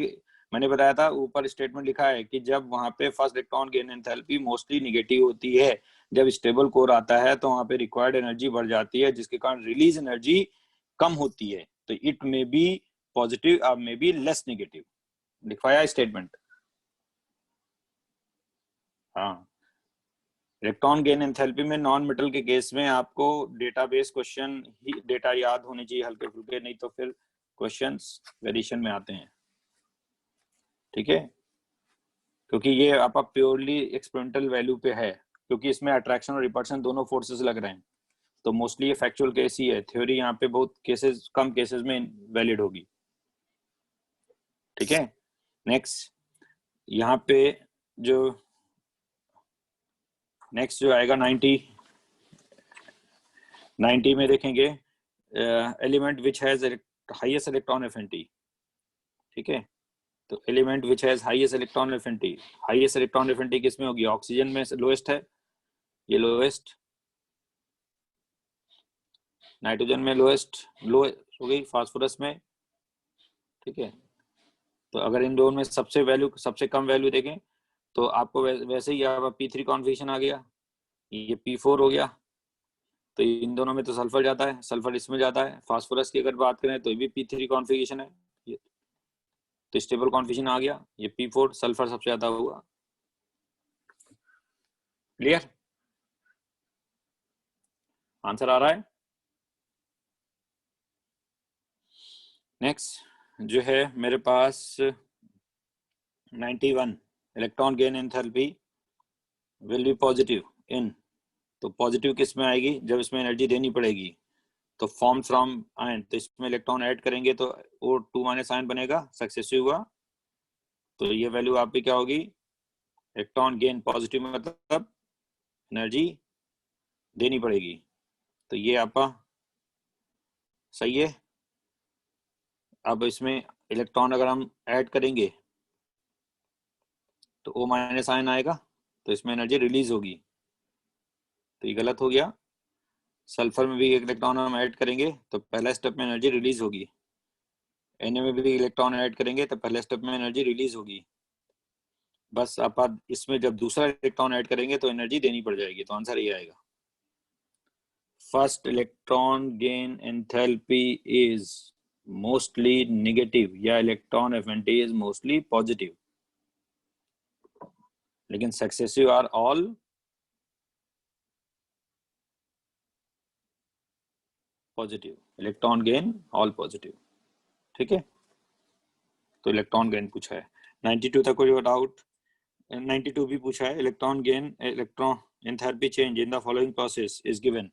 मैंने बताया था, ऊपर स्टेटमेंट लिखा है कि जब वहां पे first electron gain enthalpy mostly negative होती है, जब स्टेबल कोर आता है तो वहां पे रिक्वायर्ड एनर्जी बढ़ जाती है, जिसके कारण रिलीज एनर्जी कम होती है। तो इट मे बी पॉजिटिव और मे बी लेस निगेटिव, लिखवाया स्टेटमेंट। हाँ, इलेक्ट्रॉन गेन एंथैल्पी में नॉन मेटल के केस में आपको डेटाबेस क्वेश्चन ही डेटा याद होने चाहिए हल्के फुल्के, नहीं तो फिर क्वेश्चंस वेरिएशन में आते हैं, ठीक है। क्योंकि ये आपका प्योरली एक्सपेरिमेंटल वैल्यू पे है, क्योंकि इसमें अट्रैक्शन और रिपल्शन दोनों फोर्सेस लग रहे हैं, तो मोस्टली ये फैक्चुअल केस ही है। थ्योरी यहाँ पे बहुत केसेस, कम केसेस में वैलिड होगी, ठीक है। नेक्स्ट, यहाँ पे जो नेक्स्ट जो आएगा 90 में देखेंगे, element which has highest electron affinity, ठीक है। तो element which has highest electron affinity, highest electron affinity किस में होगी? ऑक्सीजन में लोएस्ट है, ये लोएस्ट, नाइट्रोजन में लोएस्ट, लो हो गई, फास्फोरस में, ठीक है। तो अगर इन दोनों में सबसे वैल्यू, सबसे कम वैल्यू देखें तो आपको वैसे ही P3 कॉन्फिगरेशन आ गया, ये P4 हो गया। तो इन दोनों में तो सल्फर जाता है, सल्फर इसमें जाता है। फास्फोरस की अगर बात करें तो ये भी P3 कॉन्फिगरेशन है, ये तो स्टेबल कॉन्फिगरेशन आ गया, ये P4, सल्फर सबसे ज्यादा हुआ। क्लियर? आंसर आ रहा है? नेक्स्ट जो है मेरे पास 91, electron gain enthalpy will be positive in, तो पॉजिटिव किस में आएगी? जब इसमें एनर्जी देनी पड़ेगी, तो फॉर्म फ्रॉम आयन, तो इसमें इलेक्ट्रॉन ऐड करेंगे तो वो 2- आयन बनेगा, सक्सेसिव हुआ, तो ये वैल्यू आप भी क्या होगी? इलेक्ट्रॉन गेन पॉजिटिव मतलब एनर्जी देनी पड़ेगी, तो ये आपका सही है। अब इसमें इलेक्ट्रॉन अगर हम ऐड करेंगे तो O- आयन आएगा, तो इसमें एनर्जी रिलीज होगी, तो ये गलत हो गया। सल्फर में भी एक इलेक्ट्रॉन हम ऐड करेंगे तो पहला स्टेप में एनर्जी रिलीज होगी, Na में भी इलेक्ट्रॉन ऐड करेंगे तो पहले स्टेप में एनर्जी रिलीज होगी। बस आप इसमें जब दूसरा इलेक्ट्रॉन ऐड करेंगे तो एनर्जी देनी पड़ जाएगी, तो आंसर ये आएगा। First electron gain enthalpy is mostly negative, या electron affinity is mostly positive, लेकिन successive are all positive, electron gain all positive, ठीक है। तो इलेक्ट्रॉन गेन पूछा है। 92 तक कोई डाउट? 92 भी पूछा है, electron gain, electron enthalpy change in the following process is given.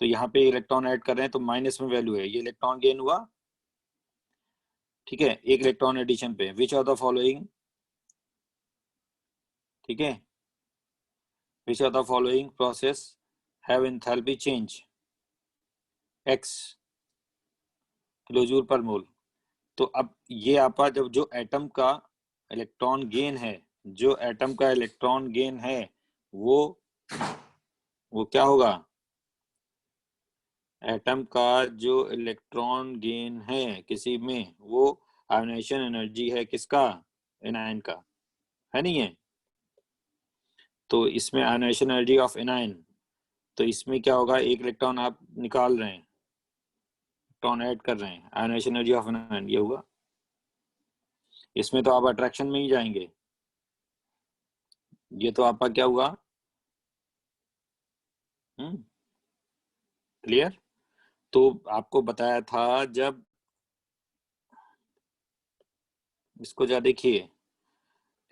तो यहाँ पे इलेक्ट्रॉन ऐड कर रहे हैं तो माइनस में वैल्यू है, ये इलेक्ट्रॉन गेन हुआ, ठीक है, एक इलेक्ट्रॉन एडिशन पे। विच ऑफ द फॉलोइंग, ठीक है, which of the following process have enthalpy change x kilo joule per mole. तो अब ये आपका जब जो एटम का इलेक्ट्रॉन गेन है, जो एटम का इलेक्ट्रॉन गेन है वो क्या होगा, एटम का जो इलेक्ट्रॉन गेन है किसी में वो आयोनाइजेशन एनर्जी है किसका, एनायन का, है नहीं है। तो इसमें आयोनाइजेशन एनर्जी ऑफ एनायन, तो इसमें क्या होगा, एक इलेक्ट्रॉन आप निकाल रहे हैं, इलेक्ट्रॉन ऐड कर रहे हैं, आयोनाइजेशन एनर्जी ऑफ एनायन ये होगा। इसमें तो आप अट्रैक्शन में ही जाएंगे, ये तो आपका क्या हुआ, क्लियर। तो आपको बताया था जब इसको जा देखिए,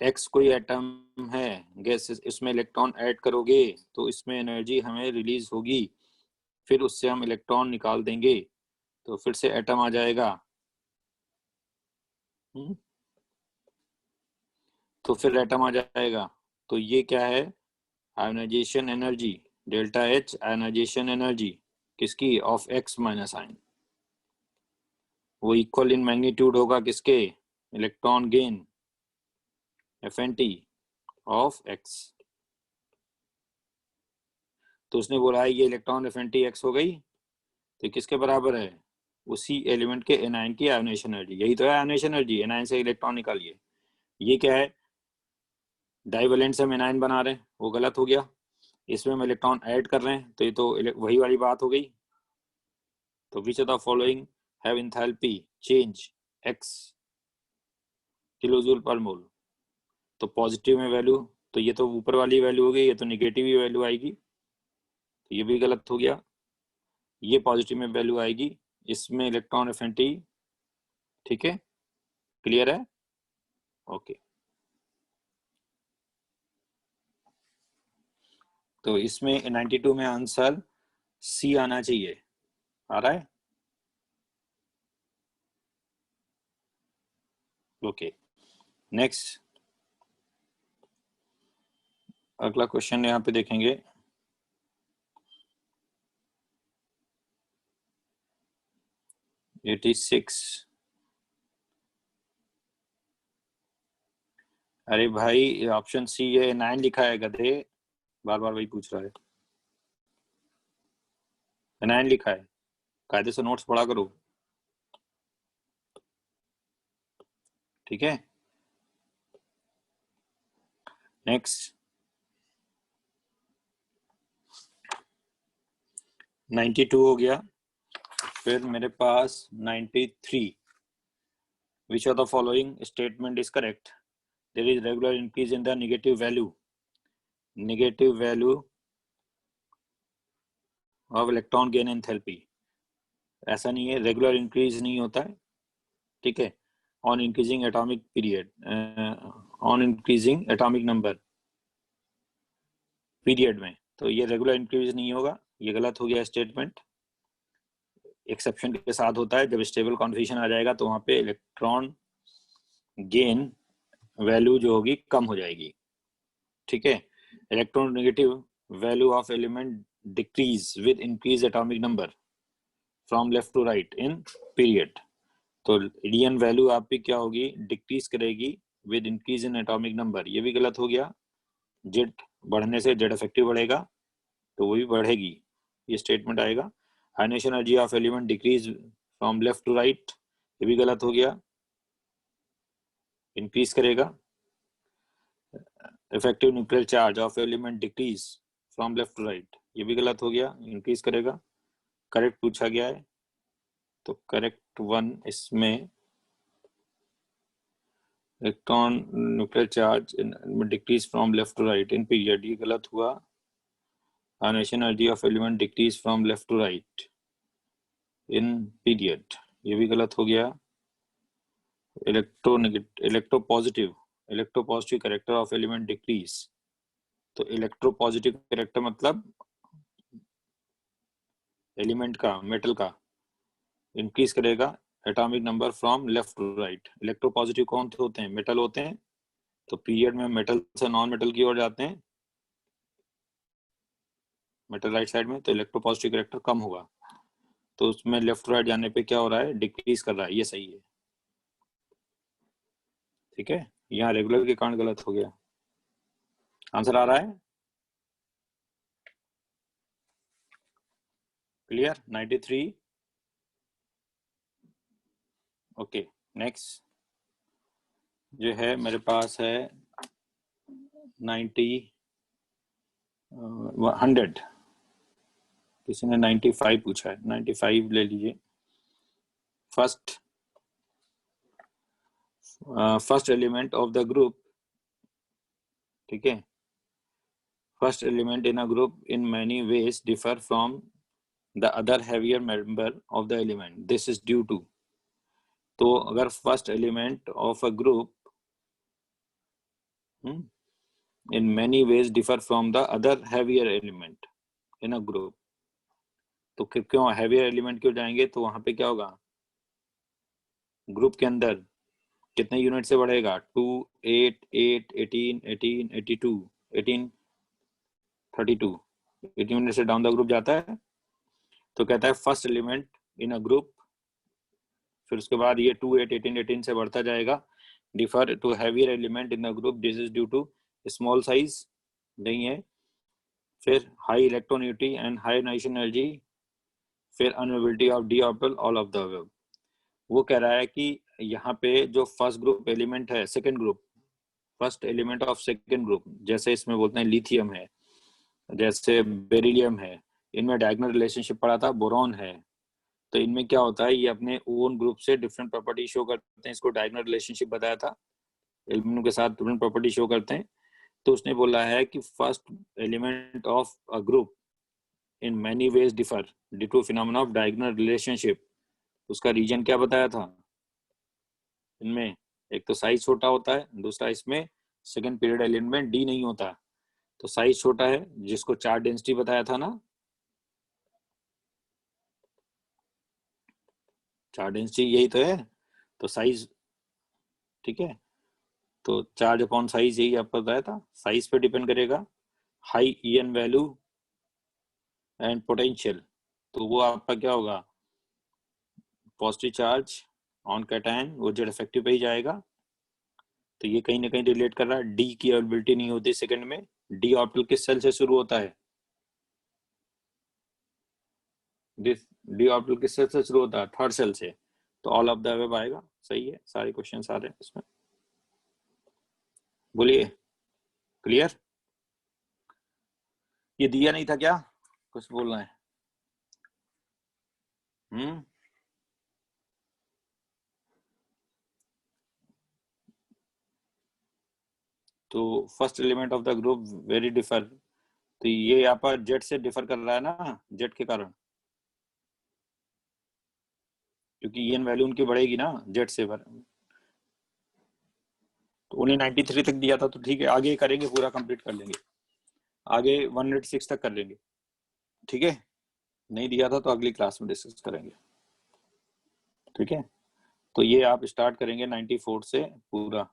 एक्स कोई एटम है गैस, इसमें इलेक्ट्रॉन ऐड करोगे तो इसमें एनर्जी हमें रिलीज होगी, फिर उससे हम इलेक्ट्रॉन निकाल देंगे तो फिर से एटम आ जाएगा। तो फिर एटम आ जाएगा। तो ये क्या है, ionization energy, delta H ionization energy किसकी, ऑफ एक्स माइनस आयन, वो इक्वल इन मैग्नीट्यूड होगा किसके, इलेक्ट्रॉन गेन एफ एन टी ऑफ एक्स। तो उसने बोला है ये इलेक्ट्रॉन एफ एन टी एक्स हो गई, तो किसके बराबर है, उसी एलिमेंट के एनायन की आयोनाइजेशन एनर्जी, यही तो है आयोनाइजेशन एनर्जी, एनायन से इलेक्ट्रॉन निकालिए। ये क्या है, डाइवेलेंट से हम एनायन बना रहे हैं, वो गलत हो गया, इसमें हम इलेक्ट्रॉन ऐड कर रहे हैं, तो ये तो वही वाली बात हो गई। तो विच of the following have enthalpy change x kilojoule पर मोल, तो पॉजिटिव में वैल्यू, तो ये तो ऊपर वाली वैल्यू हो गई, ये तो निगेटिव ही वैल्यू आएगी, तो ये भी गलत हो गया, ये पॉजिटिव में वैल्यू आएगी, इसमें इलेक्ट्रॉन एफिनिटी, ठीक है, क्लियर है, ओके। तो इसमें 92 में आंसर सी आना चाहिए, आ रहा है, ओके। नेक्स्ट अगला क्वेश्चन यहाँ पे देखेंगे, एटी सिक्स। अरे भाई ऑप्शन सी है, 9 लिखा है गधे, बार बार वही पूछ रहा है, 9 लिखा है, कायदे से नोट्स पढ़ा करो, ठीक है। नेक्स्ट 92 हो गया, फिर मेरे पास 93, which of the following statement is correct, there is regular increase in the negative value of electron gain enthalpy, ऐसा नहीं है, रेगुलर इंक्रीज नहीं होता है, ठीक है, on increasing atomic period, on increasing atomic number period में, तो ये रेगुलर इंक्रीज नहीं होगा, ये गलत हो गया स्टेटमेंट, एक्सेप्शन के साथ होता है, जब स्टेबल कॉन्फिगरेशन आ जाएगा तो वहां पे इलेक्ट्रॉन गेन वैल्यू जो होगी कम हो जाएगी, ठीक है। Electronegative value of element decrease with increase atomic number from left to right in period, तो ईडीएन वैल्यू आपकी क्या होगी, डिक्रीज करेगी with increase in atomic number, ये भी गलत हो गया, जेड बढ़ने से जेड इफेक्टिव बढ़ेगा तो वो भी बढ़ेगी, ये स्टेटमेंट आएगा। Ionization energy of element decrease from left to right, ये भी गलत हो गया, इंक्रीज करेगा। Effective nuclear charge of element decrease from left to right, ये भी गलत हो गया, इंक्रीज करेगा। करेक्ट पूछा गया है, तो करेक्ट वन इसमें electron nuclear charge decrease from left to right in period, ये गलत हुआ। Ionization energy of element decrease from left to right in period, ये भी गलत हो गया। Electropositive character of element decrease, तो इलेक्ट्रोपॉजिटिव कैरेक्टर मतलब एलिमेंट का, मेटल का इंक्रीज करेगा atomic number from left to right. Electropositive कौन से होते हैं, मेटल होते हैं, तो पीरियड में मेटल से नॉन मेटल की ओर जाते हैं, मेटल राइट साइड में, तो इलेक्ट्रोपॉजिटिव कैरेक्टर कम होगा, तो उसमें लेफ्ट टू राइट जाने पे क्या हो रहा है, डिक्रीज कर रहा है, ये सही है। ठीक है, यहाँ रेगुलर के कारण गलत हो गया। आंसर आ रहा है? क्लियर? 93। ओके, नेक्स्ट जो है मेरे पास है 90 100। किसी ने 95 पूछा है, 95 ले लीजिए। First first element of the group, ठीक है, first element in a group in many ways differ from the other heavier member of the element, this is due to. तो अगर first element of a group in many ways differ from the other heavier element in a group, तो क्यों heavier element क्यों जाएंगे? तो वहां पे क्या होगा, ग्रुप के अंदर कितने यूनिट से बढ़ेगा? 2 8 8 18 18 82 18 32, 18 यूनिट से डाउन द ग्रुप जाता है। तो कहता है first element in a group, फिर उसके बाद ये 2 8 18 18 से बढ़ता जाएगा, differ to heavier element in the group, this is due to small size नहीं है, फिर high electronegativity and high ionization energy, फिर unability of D orbital, all of the above. वो कह रहा है कि यहाँ पे जो फर्स्ट ग्रुप एलिमेंट है, second group, first element of second group, जैसे इसमें बोलते हैं लिथियम है, जैसे बेरिलियम है, इनमें डायगोनल रिलेशनशिप पड़ा था, बोरॉन है, तो इनमें क्या होता है, ये अपने ओन ग्रुप से डिफरेंट प्रॉपर्टी शो करते हैं, इसको डायगोनल रिलेशनशिप बताया था, एल्यूमिनियम के साथ डिफरेंट प्रॉपर्टी शो करते हैं। तो उसने बोला है कि first element of a group in many ways differ due to phenomena of diagonal relationship. उसका रीजन क्या बताया था इनमें? एक तो साइज छोटा होता है, दूसरा इसमें सेकंड पीरियड एलिमेंट में डी नहीं होता, तो साइज छोटा है, जिसको चार्ज डेंसिटी बताया था ना, चार्ज डेंसिटी यही तो है, तो साइज, ठीक है, तो चार्ज अपॉन साइज यही आपको बताया था, साइज पे डिपेंड करेगा, high EN value and potential, तो वो आपका क्या होगा, पॉजिटिव चार्ज ऑन कैटायन, वो जेड इफेक्टिव पे ही जाएगा। तो ये कहीं ना कहीं रिलेट कर रहा है, डी की अवेलेबिलिटी नहीं होती सेकंड में, डी ऑर्बिटल किस सेल से शुरू होता है, डी ऑर्बिटल किस सेल से शुरू होता है, थर्ड सेल से, तो ऑल ऑफ द अबव आएगा। सही है, सारे क्वेश्चन आ रहे हैं इसमें। बोलिए, क्लियर? ये दिया नहीं था क्या, कुछ बोलना है? तो first element of the group very differ, तो ये यहाँ पर जेड से डिफर कर रहा है ना, जेड के कारण, क्योंकि ईएन वैल्यू उनकी बढ़ेगी ना जेड से तो उन्हें 93 तक दिया था, तो ठीक है, आगे करेंगे, पूरा कंप्लीट कर लेंगे, आगे 106 तक कर लेंगे, ठीक है, नहीं दिया था तो अगली क्लास में डिस्कस करेंगे, ठीक है। तो ये आप स्टार्ट करेंगे 94 से पूरा,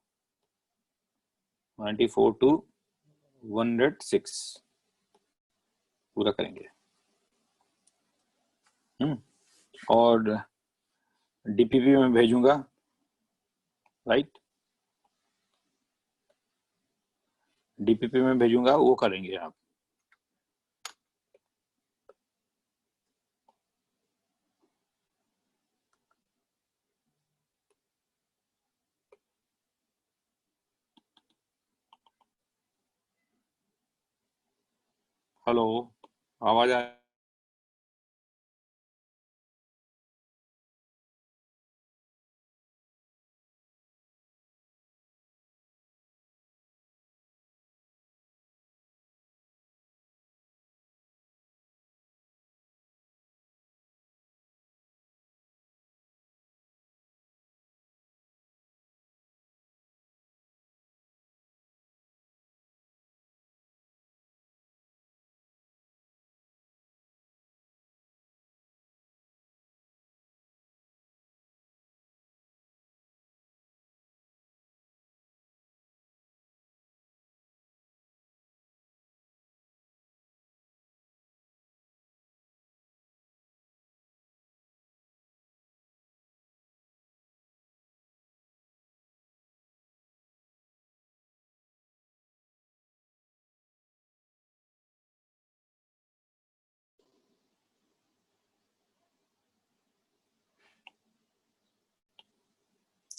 94 टू 106 पूरा करेंगे। और डीपीपी में भेजूंगा, राइट, डीपीपी में भेजूंगा, वो करेंगे आप। हेलो, आवाज आ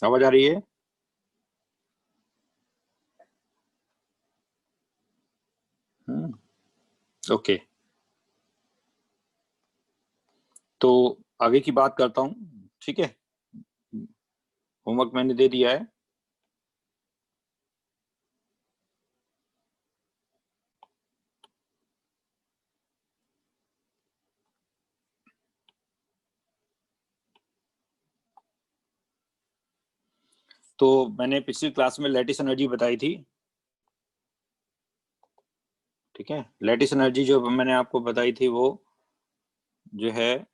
आवाज आ रही है? ओके, तो आगे की बात करता हूँ। ठीक है, होमवर्क मैंने दे दिया है। तो मैंने पिछली क्लास में लैटिस एनर्जी बताई थी। ठीक है, लैटिस एनर्जी जो मैंने आपको बताई थी वो जो है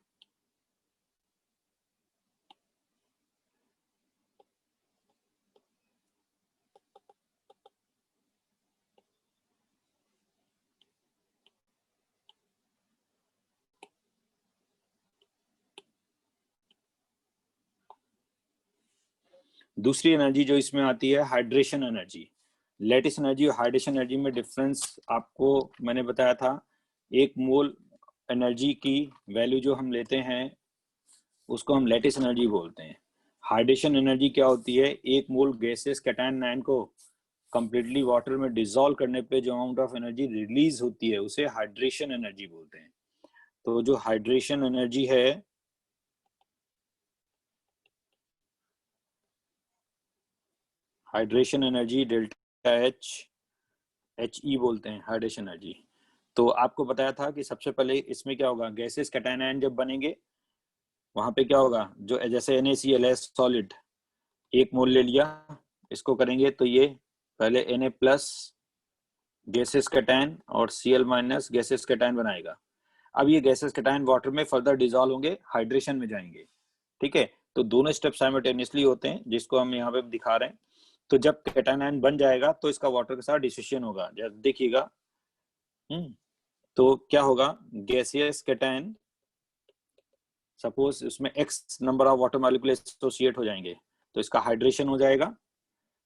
दूसरी एनर्जी जो इसमें आती है हाइड्रेशन एनर्जी। लैटिस एनर्जी और हाइड्रेशन एनर्जी में डिफरेंस आपको मैंने बताया था। एक मोल एनर्जी की वैल्यू जो हम लेते हैं उसको हम लैटिस एनर्जी बोलते हैं। हाइड्रेशन एनर्जी क्या होती है? एक मोल गैसेस कैटायन आयन को कंप्लीटली वाटर में डिसॉल्व करने पे जो अमाउंट ऑफ एनर्जी रिलीज होती है उसे हाइड्रेशन एनर्जी बोलते हैं। तो जो हाइड्रेशन एनर्जी है, hydration energy delta H E बोलते हैं हाइड्रेशन एनर्जी। तो आपको बताया था कि सबसे पहले इसमें क्या होगा, गैसेस कैटायन आयन जब बनेंगे वहां पे क्या होगा, जो जैसे NaCl सॉलिड एक मोल ले लिया, इसको करेंगे तो ये पहले Na प्लस गैसेस कैटायन और Cl माइनस गैसेस कैटायन बनाएगा। अब ये गैसेस कैटायन वाटर में फर्दर डिजॉल्व होंगे, हाइड्रेशन में जाएंगे। ठीक है, तो दोनों स्टेप साइमल्टेनियसली होते हैं जिसको हम यहाँ पे दिखा रहे हैं। तो जब कैटायन आयन बन जाएगा तो इसका वाटर के साथ डिसोसिएशन होगा, जब देखिएगा। तो क्या होगा, गैसियस कैटायन सपोज इसमें x number of water molecule associate हो जाएंगे तो इसका हाइड्रेशन हो जाएगा।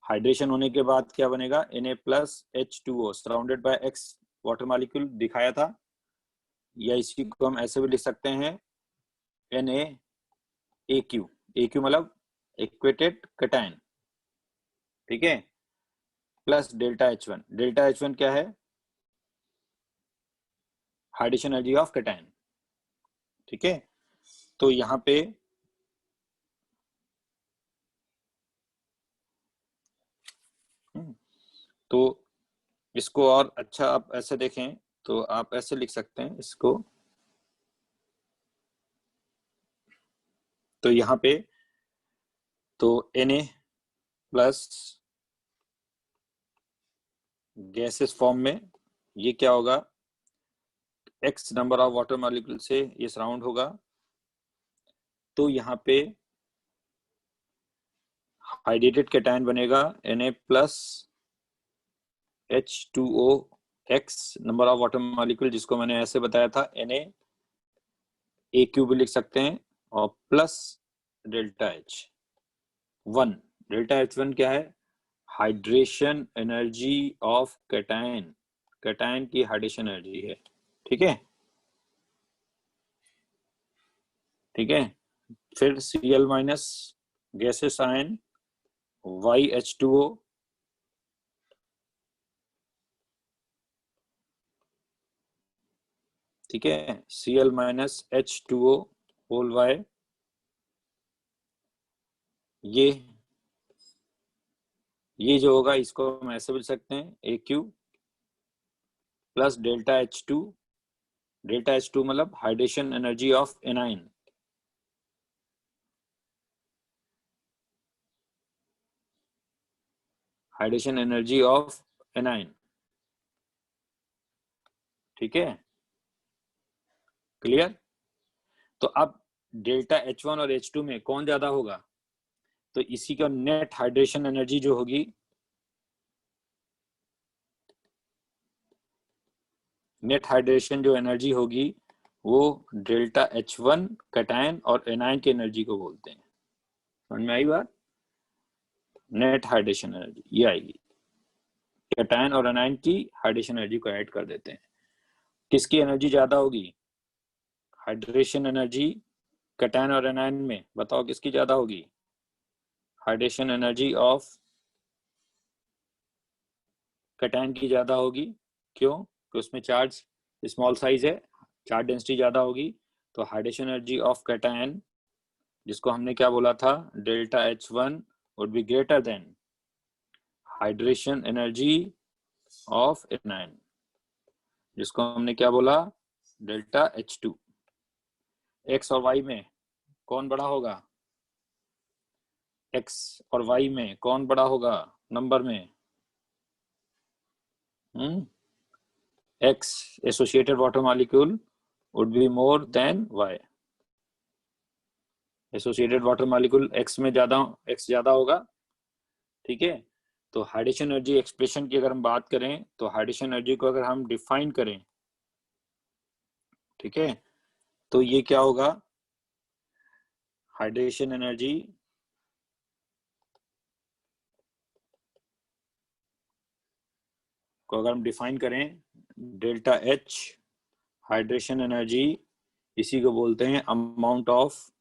हाइड्रेशन होने के बाद क्या बनेगा, Na plus H2O surrounded by x water molecule दिखाया था, या इसी को हम ऐसे भी लिख सकते हैं NaAQ। AQ मतलब इक्वेटेड कैटायन। ठीक है, plus delta H1। Delta H1 क्या है, हाइड्रेशन एनर्जी ऑफ कैटायन। ठीक है, तो यहाँ पे तो इसको और अच्छा आप ऐसे देखें तो आप ऐसे लिख सकते हैं इसको। तो यहाँ पे तो Na प्लस गैसेस फॉर्म में ये क्या होगा, x number of water molecule से ये सराउंड होगा। तो यहाँ पे हाइड्रेटेड कैटायन बनेगा Na plus H2O x number of water molecule, जिसको मैंने ऐसे बताया था NaAQ भी लिख सकते हैं, और plus delta H1। Delta H1 क्या है, hydration energy of cation, cation की हाइड्रेशन एनर्जी है। ठीक है, ठीक है, फिर Cl minus gases ion YH2O, ठीक है, Cl minus H2O whole Y, ये जो होगा इसको हम ऐसे बोल सकते हैं AQ plus delta H2। Delta H2 मतलब hydration energy of anion, hydration energy of anion. ठीक है, क्लियर? तो अब डेल्टा H1 और H2 में कौन ज्यादा होगा, तो इसी का नेट हाइड्रेशन एनर्जी जो होगी, नेट हाइड्रेशन जो एनर्जी होगी वो डेल्टा H1 कैटायन और एनायन की एनर्जी को बोलते हैं। समझ में आई बात? नेट हाइड्रेशन एनर्जी ये आएगी, कैटायन और एनायन की हाइड्रेशन एनर्जी को ऐड कर देते हैं। किसकी एनर्जी ज्यादा होगी, हाइड्रेशन एनर्जी कैटायन और एनायन में, बताओ किसकी ज्यादा होगी? हाइड्रेशन एनर्जी ऑफ कैटायन की ज्यादा होगी। क्यों? क्योंकि उसमें चार्ज स्मॉल साइज है, चार्ज डेंसिटी ज्यादा होगी। तो हाइड्रेशन एनर्जी ऑफ कैटायन, जिसको हमने क्या बोला था, delta H1 would be greater than hydration energy of anion, जिसको हमने क्या बोला, डेल्टा H2। एक्स और वाई में कौन बड़ा होगा? एक्स और वाई में कौन बड़ा होगा नंबर में? X associated water molecule would be more than Y. Associated water molecule X में एक्स ज्यादा होगा। ठीक है, तो हाइड्रेशन एनर्जी एक्सप्रेशन की अगर हम बात करें, तो हाइड्रेशन एनर्जी को अगर हम डिफाइन करें, ठीक है, तो ये क्या होगा, हाइड्रेशन एनर्जी को अगर हम डिफाइन करें, डेल्टा H हाइड्रेशन एनर्जी, इसी को बोलते हैं amount of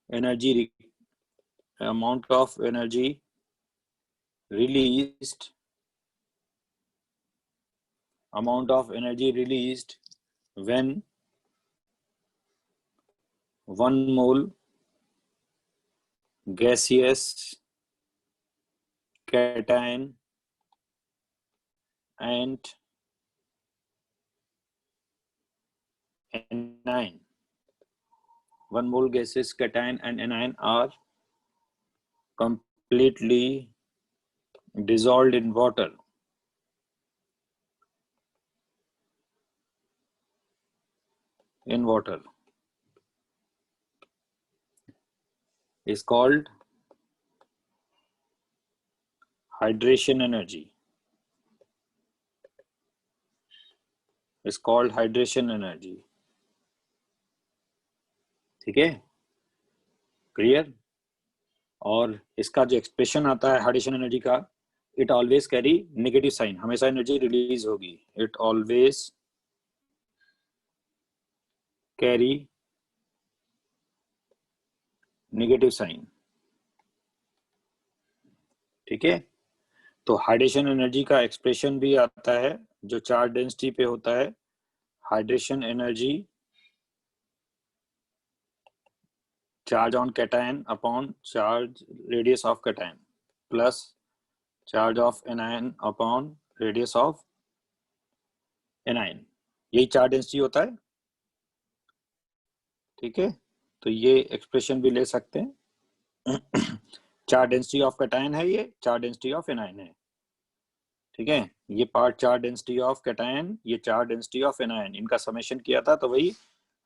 energy released, amount of energy released when 1 mole gaseous cation and anion, 1 mole gaseous cation and anion are completely dissolved in water. Is called hydration energy. Is called hydration energy. ठीक है, clear? और इसका जो expression आता है hydration energy का, it always carry negative sign, हमेशा energy release होगी। It always carry negative sign. ठीक है, तो हाइड्रेशन एनर्जी का एक्सप्रेशन भी आता है जो चार्ज डेंसिटी पे होता है। Hydration energy charge on cation upon charge radius of cation plus charge of anion upon radius of anion, यही चार्ज डेंसिटी होता है। ठीक है, तो ये एक्सप्रेशन भी ले सकते हैं। चार्ज डेंसिटी ऑफ कैटायन है, ये चार्ज डेंसिटी ऑफ एनायन है। ठीक है, ये part charge density of cation, ये चार्ज डेंसिटी ऑफ एनायन, इनका समेशन किया था तो वही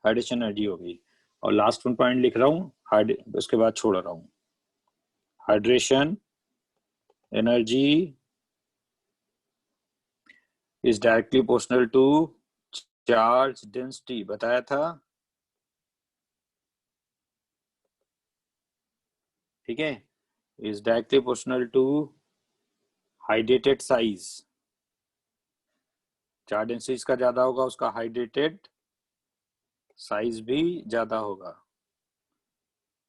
हाइड्रेशन एनर्जी होगी। और लास्ट वन पॉइंट लिख रहा हूँ, उसके बाद छोड़ रहा हूँ। Hydration energy is directly proportional to charge density, बताया था। ठीक है, is directly proportional to hydrated size. Charge density इसका ज्यादा होगा, उसका हाइड्रेटेड साइज भी ज्यादा होगा,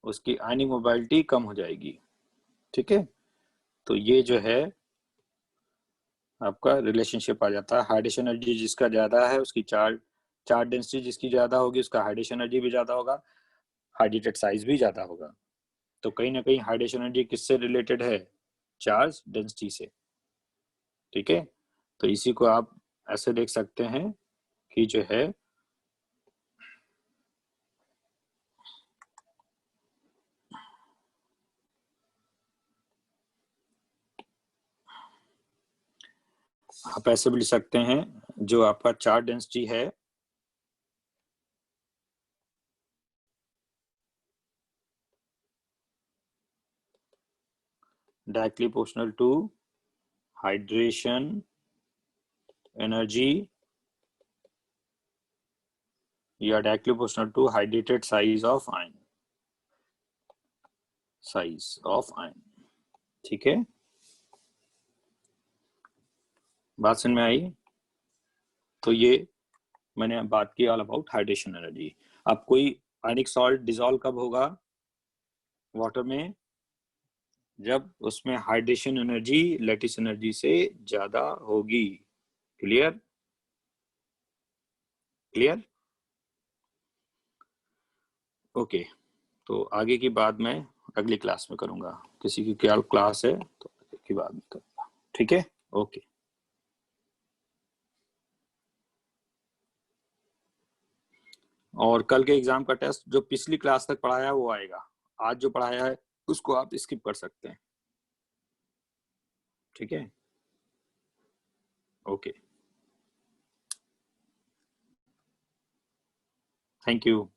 उसकी आयनिक मोबिलिटी कम हो जाएगी। ठीक है, तो ये जो है आपका रिलेशनशिप आ जाता है। हाइड्रेशन एनर्जी जिसका ज्यादा है उसकी चार्ज डेंसिटी जिसकी ज्यादा होगी उसका हाइड्रेशन एनर्जी भी ज्यादा होगा, हाइड्रेटेड साइज भी ज्यादा होगा। तो कहीं ना कहीं हाइड्रेशन एनर्जी किससे रिलेटेड है? चार्ज डेंसिटी से। ठीक है, तो इसी को आप ऐसे देख सकते हैं कि जो है आप ऐसे भी लिख सकते हैं, जो आपका चार्ज डेंसिटी है directly proportional to hydration energy या directly proportional to hydrated size of ion, ठीक है, बात समझ में आई? तो ये मैंने बात की ऑल अबाउट हाइड्रेशन एनर्जी। अब कोई आयनिक सॉल्ट डिसॉल्व कब होगा? वाटर में जब उसमें हाइड्रेशन एनर्जी लैटिस एनर्जी से ज्यादा होगी। क्लियर? क्लियर? ओके। तो आगे की बात मैं अगली क्लास में करूंगा। किसी की क्या क्लास है तो आगे की बात में करूंगा। ठीक है? ओके। और कल के एग्जाम का टेस्ट जो पिछली क्लास तक पढ़ाया है वो आएगा। आज जो पढ़ाया है उसको आप स्किप कर सकते हैं। ठीक है? ओके। Thank you.